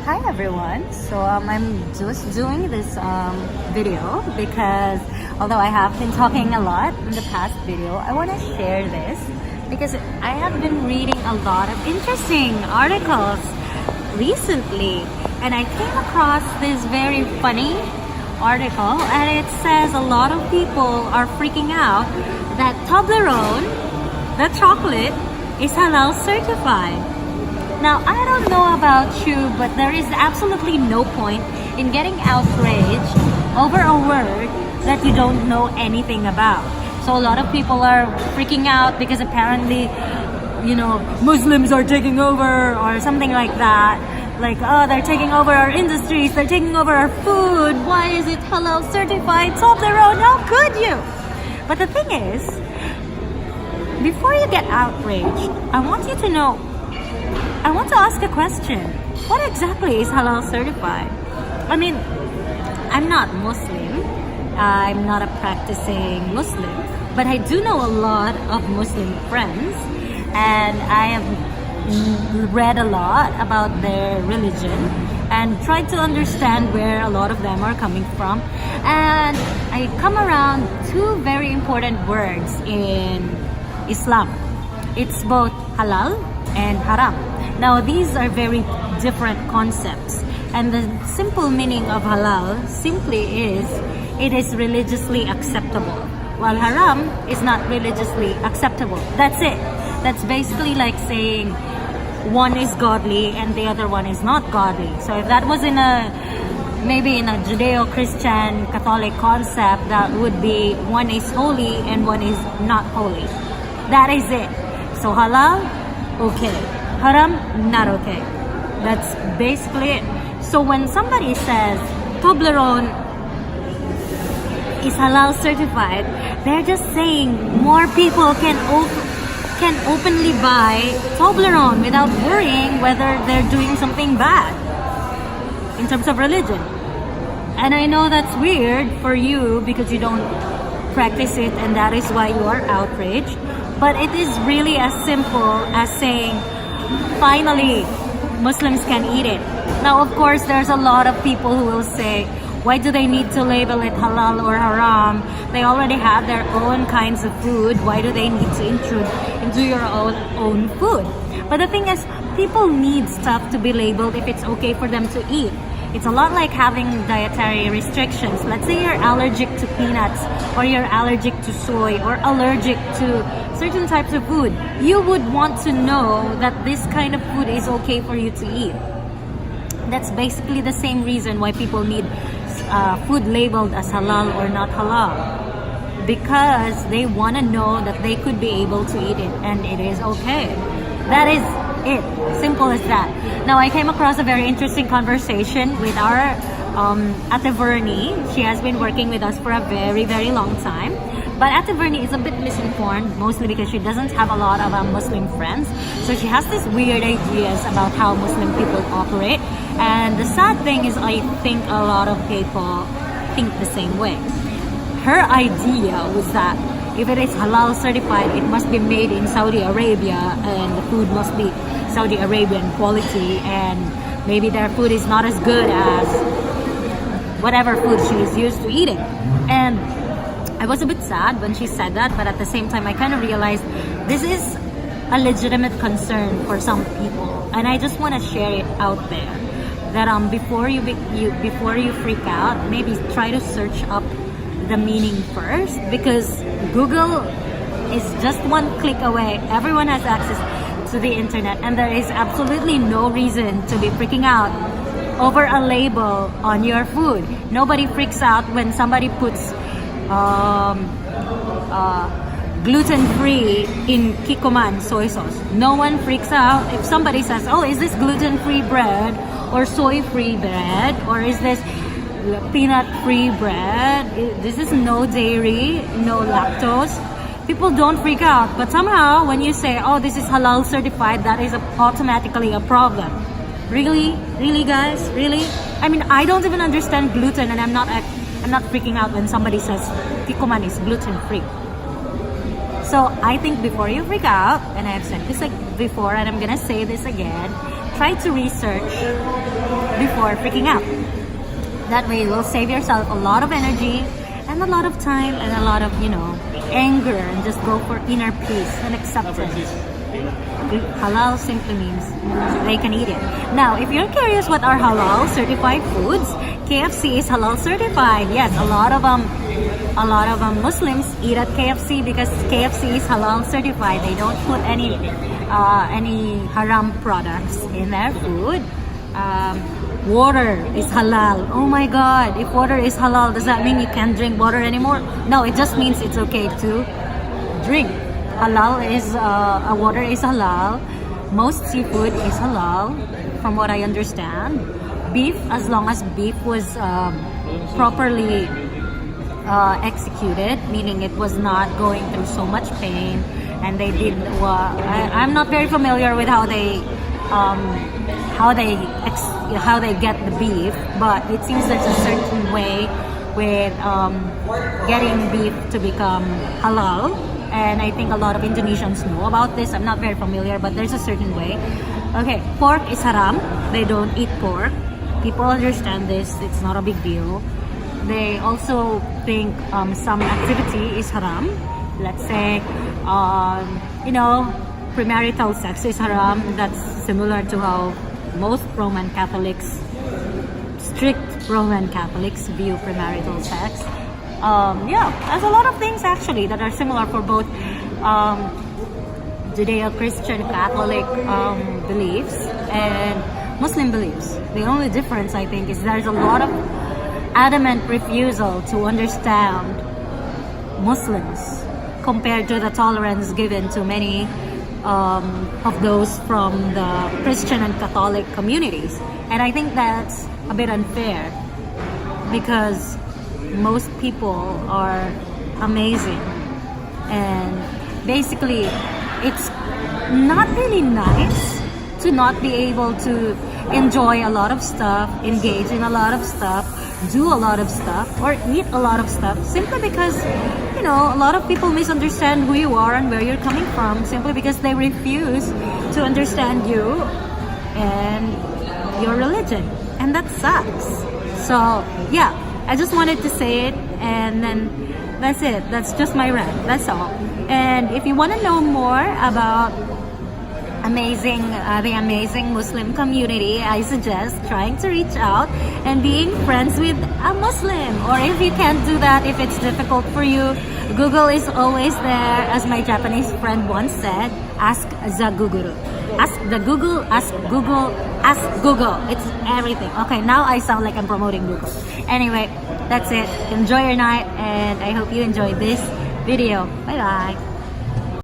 Hi everyone. I'm just doing this video because although I have been talking a lot in the past video, I want to share this because I have been reading a lot of interesting articles recently, and I came across this very funny article, and it says a lot of people are freaking out that Toblerone, the chocolate, is halal certified. Now, I don't know about you, but there is absolutely no point in getting outraged over a word that you don't know anything about. So a lot of people are freaking out because apparently, Muslims are taking over or something like that. Like, oh, they're taking over our industries, they're taking over our food. Why is it halal certified? Toblerone, how could you? But the thing is, before you get outraged, I want to ask a question. What exactly is halal certified? I mean, I'm not Muslim. I'm not a practicing Muslim. But I do know a lot of Muslim friends. And I have read a lot about their religion and tried to understand where a lot of them are coming from. And I come around two very important words in Islam. It's both halal and haram. Now, these are very different concepts, and the simple meaning of halal simply is it is religiously acceptable, while haram is not religiously acceptable. That's it. That's basically like saying one is godly and the other one is not godly. So if that was maybe in a Judeo-Christian Catholic concept, that would be one is holy and one is not holy. That is it. So halal, okay. Haram, not okay. That's basically it. So when somebody says Toblerone is halal certified, they're just saying more people can openly buy Toblerone without worrying whether they're doing something bad in terms of religion. And I know that's weird for you because you don't practice it, and that is why you are outraged. But it is really as simple as saying, finally, Muslims can eat it. Now, of course, there's a lot of people who will say, why do they need to label it halal or haram? They already have their own kinds of food. Why do they need to intrude into your own food? But the thing is, people need stuff to be labeled if it's okay for them to eat. It's a lot like having dietary restrictions. Let's say you're allergic to peanuts, or you're allergic to soy, or allergic to certain types of food. You would want to know that this kind of food is okay for you to eat. That's basically the same reason why people need food labeled as halal or not halal. Because they want to know that they could be able to eat it and it is okay. That is it. Simple as that. Now, I came across a very interesting conversation with our Ate Vernie. She has been working with us for a very, very long time. But Ate Vernie is a bit misinformed, mostly because she doesn't have a lot of Muslim friends. So she has these weird ideas about how Muslim people operate. And the sad thing is, I think a lot of people think the same way. Her idea was that if it is halal certified, it must be made in Saudi Arabia, and the food must be Saudi Arabian quality, and maybe their food is not as good as whatever food she is used to eating. And I was a bit sad when she said that, but at the same time, I kind of realized this is a legitimate concern for some people, and I just want to share it out there. That before you freak out, maybe try to search up the meaning first, because Google is just one click away. Everyone has access to the internet, and there is absolutely no reason to be freaking out over a label on your food. Nobody freaks out when somebody puts gluten-free in kikoman soy sauce. No one freaks out if somebody says, oh, is this gluten-free bread or soy-free bread, or is this peanut-free bread? This is no dairy, no lactose. People don't freak out, but somehow when you say, oh, this is halal certified, that is automatically a problem. Really guys, really? I mean, I don't even understand gluten, and I'm not freaking out when somebody says kikoman is gluten-free. So I think before you freak out, and I've said this before and I'm gonna say this again, try to research before freaking out. That way, you will save yourself a lot of energy and a lot of time and a lot of, anger, and just go for inner peace and acceptance. Halal simply means they can eat it. Now, if you're curious what are halal certified foods, KFC is halal certified. Yes, a lot of Muslims eat at KFC because KFC is halal certified. They don't put any haram products in their food. Water is halal. Oh my God! If water is halal, does that mean you can't drink water anymore? No, it just means it's okay to drink. Halal is water is halal. Most seafood is halal, from what I understand. Beef, as long as beef was properly executed, meaning it was not going through so much pain, and they did. I'm not very familiar with how they get the beef, but it seems there's a certain way with getting beef to become halal. And I think a lot of Indonesians know about this. I'm not very familiar, but there's a certain way. Okay, pork is haram. They don't eat pork. People understand this. It's not a big deal. They also think some activity is haram. Let's say, premarital sex is haram. That's similar to how most Roman Catholics, strict Roman Catholics, view premarital sex. There's a lot of things actually that are similar for both Judeo-Christian Catholic beliefs and Muslim beliefs. The only difference, I think, is there's a lot of adamant refusal to understand Muslims compared to the tolerance given to many of those from the Christian and Catholic communities. And I think that's a bit unfair because most people are amazing, and basically it's not really nice to not be able to enjoy a lot of stuff, engage in a lot of stuff, do a lot of stuff, or eat a lot of stuff simply because a lot of people misunderstand who you are and where you're coming from simply because they refuse to understand you and your religion, and that sucks. So I just wanted to say it, and then that's it. That's just my rant. That's all. And if you want to know more about the amazing Muslim community, I suggest trying to reach out and being friends with a Muslim. Or if you can't do that, if it's difficult for you, Google is always there. As my Japanese friend once said, ask the Google. Ask the Google, ask Google, ask Google. It's everything. Okay, now I sound like I'm promoting Google. Anyway, that's it. Enjoy your night, and I hope you enjoyed this video. Bye bye.